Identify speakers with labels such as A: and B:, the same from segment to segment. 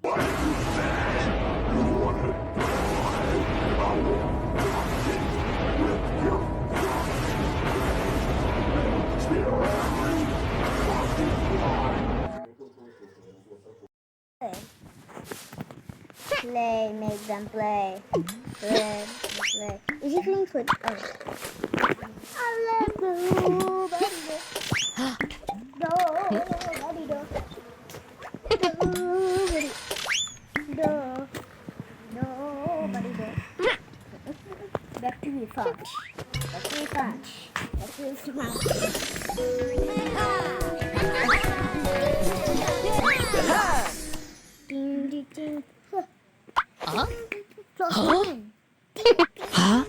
A: Play, make them play. Play, play. Is he playing foot? Oh. I love you, buddy. Do, buddy, do. Do, buddy, do. Back to me, Fudge. Back to me, Fudge. Back to me, Fudge. Ding, ding, ding.
B: Huh?
A: So
B: Huh?
A: fun.
B: Huh?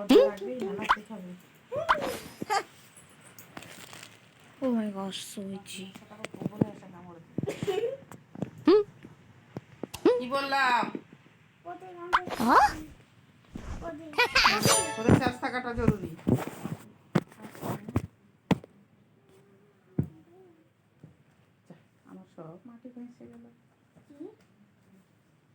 A: Ding.
B: Oh my gosh, so itchy.
C: কি বললাম
B: Huh?
C: ওদের চাষ থাকাটা জরুরি। আমার সব মাটি ভেসে গেল,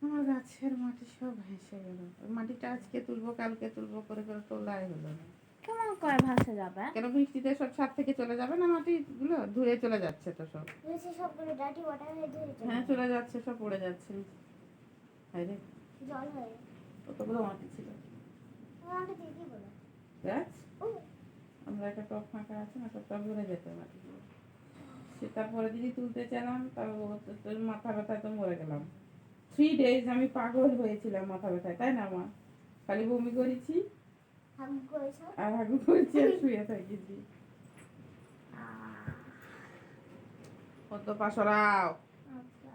C: আমার গাছের মাটি সব ভেসে গেল। মাটিটা আজকে তুলবো কালকে তুলবো করে করে তোলাই হলো না।
B: কেমন করে ভাসে যাবে?
C: কেন বৃষ্টিতে সব ছাদ থেকে চলে যাবে না, মাটিগুলো ধুয়ে চলে যাচ্ছে তো সব।
A: সবগুলো ডাটি ওয়াটার হয়ে ধরেছে।
C: হ্যাঁ চলে যাচ্ছে, সব পড়ে যাচ্ছে। আরে
A: জল হয়ে
C: কতগুলো মাটি ছিল।
A: আমাকে দিয়ে কি বলো?
C: গাছ
A: ও
C: আমরা একটা টপ ফাঁকা আছে না, টপটা ভরে যেতে মাটিগুলো। সে তারপরে দিদি তুলতে চাইলাম, তার মাথা ব্যথায় তো মরে গেলাম। 3 days আমি পাগল হয়েছিলাম মাথা ব্যথায়, তাই না মা? খালি বমি করেছি
A: হাম করেছো?
C: আর হাগু করেছি আর শুয়ে থাকেছি। কত পাশরাও
A: আচ্ছা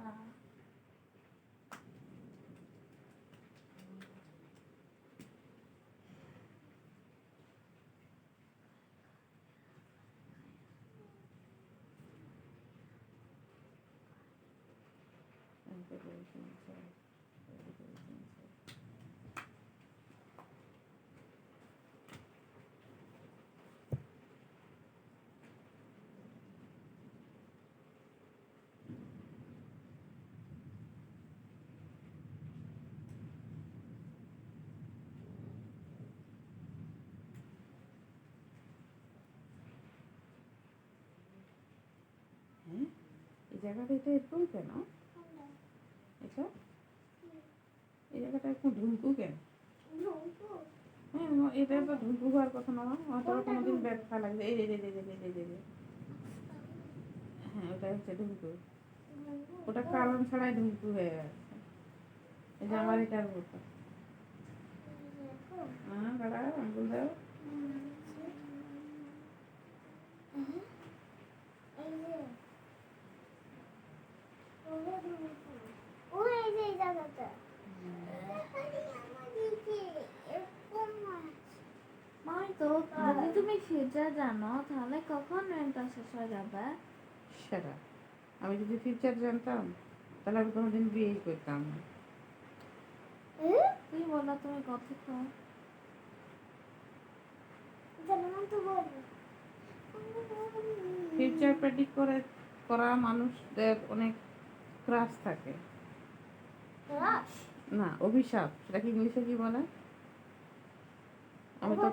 C: হ্যাঁ এই জায়গাটা এটা এরকম কেন? এটা এই জায়গাটা একটু ঢুলকু কেন? হ্যাঁ এটা তো ঢুলকু হওয়ার কথা না, হয়তো কোনোদিন ব্যথা লাগবে। এই রে রে রে রে রে রে রে। হ্যাঁ ওটা হচ্ছে ঢুলকু, ওটা কারণ ছাড়াই ঢুলকু হয়ে গেছে। এই যে আমার এটার মতো। হ্যাঁ দাঁড়া আঙ্গুল দাও।
B: মাই তো যদি তুমি ফিউচার জানো তাহলে কখন রেন্টটা শেষ হয়ে যাবে?
C: সেটা আমি যদি ফিউচার জানতাম তাহলে আমি কোনোদিন বিয়েই করতাম না।
B: কি বলো তুমি কথা তো?
C: ফিউচার প্রেডিক্ট করা মানুষদের অনেক ক্রাশ থাকে না, অভিশাপ। সেটা কি ইংলিশে কি বলে? আমি তো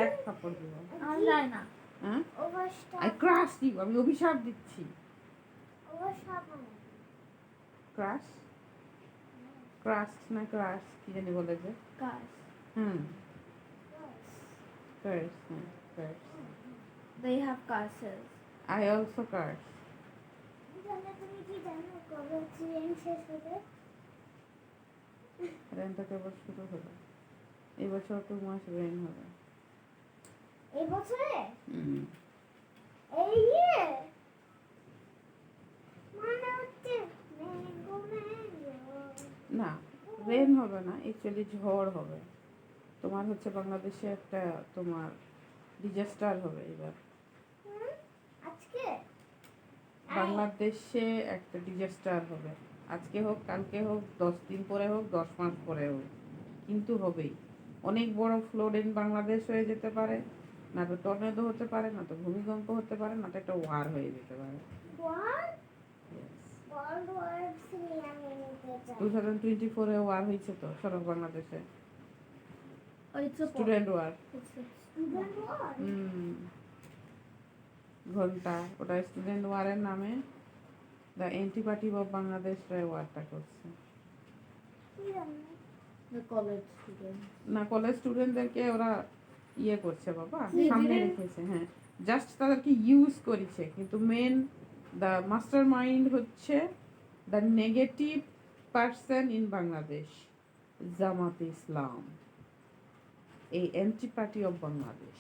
C: এক কাপড় দিব।
B: আমি যাই না।
C: হ্যাঁ আই ক্রাশ দিব, আমি অভিশাপ দিচ্ছি। ক্রাশ ক্রাশ না ক্রাশ কি জানি বলে যে।
B: কাজ
C: হুম curse, curse.
B: they have curses.
C: I also curse. রেনটা কেবল শুরু হলো, এই বছর 2 মাস রেন হবে।
A: এই বছরে
C: হুম
A: এই ইয়ে মানে হচ্ছে
C: না রেন হবে না, অ্যাকচুয়ালি ঝড় হবে। তোমার হচ্ছে বাংলাদেশে একটা তোমার ডিজাস্টার হবে এবার।
A: আজকে
C: বাংলাদেশে একটা ডিজাস্টার হবে, আজকে হোক কালকে হোক 10 দিন পরে হোক 10 মাস পরে হোক, কিন্তু হবেই। অনেক বড় ফ্লোড ইন বাংলাদেশ হয়ে যেতে পারে, না তো টর্নেডো হতে পারে, না তো ভূমিকম্প হতে পারে, না তো একটা ওয়ার হয়ে যেতে পারে।
A: What?
C: Yes.
A: World War III আমি নিতে চাই।
C: 2024 এ ওয়ার হয়েছে তো সড়ক বাংলাদেশে,
B: Oh, it's a
C: student war.
A: Student war?
C: ঘন্টা ওটা স্টুডেন্ট ওয়ারের নামে the anti party of Bangladesh ওয়ারটা করছে।
A: কি জানি?
B: the college student.
C: না কলেজ স্টুডেন্টদেরকে ওরা ইয়ে করছে বাবা,
B: They
C: সামনে
B: didn't-
C: রেখেছে। হ্যাঁ, জাস্ট তাদেরকে ইউজ করেছে, কিন্তু মেন দ্য মাস্টার মাইন্ড হচ্ছে the negative person in Bangladesh, জামাতে ইসলাম, এই anti party of Bangladesh.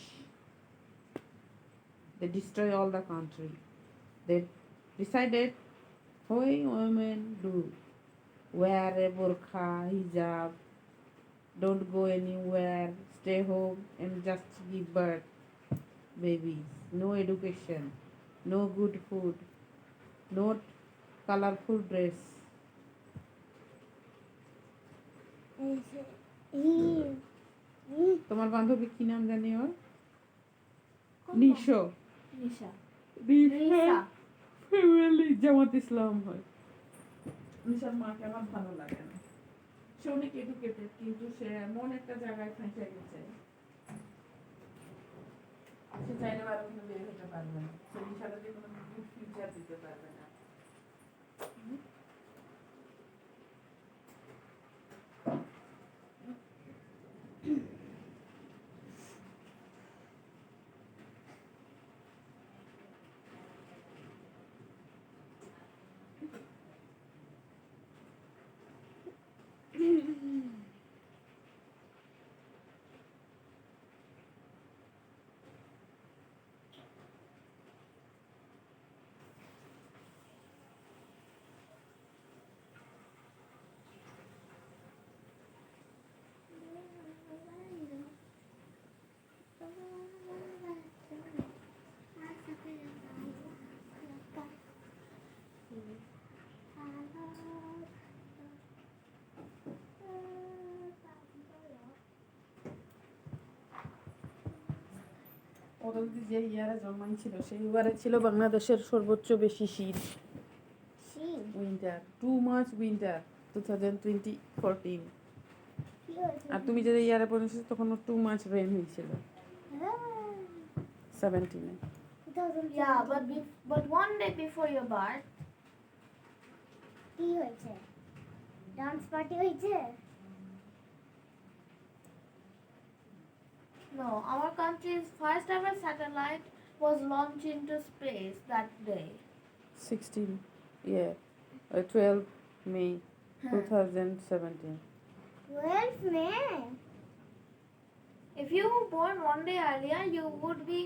C: They destroy all the country. They decided why women do wear a burqa, hijab, don't go anywhere, stay home and just give birth babies. No education, no good food, no colorful dress. তোমার বান্ধবী কি নাম জানি ওর? Nisho.
B: Nisha.
C: নিশা family জামাত ইসলাম হয়। নিশার মাকে আমার ভালো লাগে না, সে অনেক এডুকেটেড কিন্তু সে এমন একটা জায়গায় ফেঁসে গেছে, সে চাইলে আর ওখানে বের হতে পারবে না, সে নিশাটা দিয়ে কোনো গুড ফিউচার দিতে পারবে না। ওরা যদি যে ইয়ারে জন্মাইছিল সেই ইয়ারে ছিল বাংলাদেশের সর্বোচ্চ বেশি শীত,
A: শীত?
C: Winter, too much winter 2014।
A: কি হয়েছে?
C: আর তুমি যে ইয়ারে পড়েছো তখন টু মাচ রেন হয়েছিল 17-এ।
A: 2017
B: Yeah, but one day before your birth,
A: কি হয়েছে? ডান্স পার্টি হয়েছে?
B: no, our country's first ever satellite was launched into space that day.
C: 16, yeah, 12 May 2017.
A: 12 May?
B: If you were born one day earlier, you would be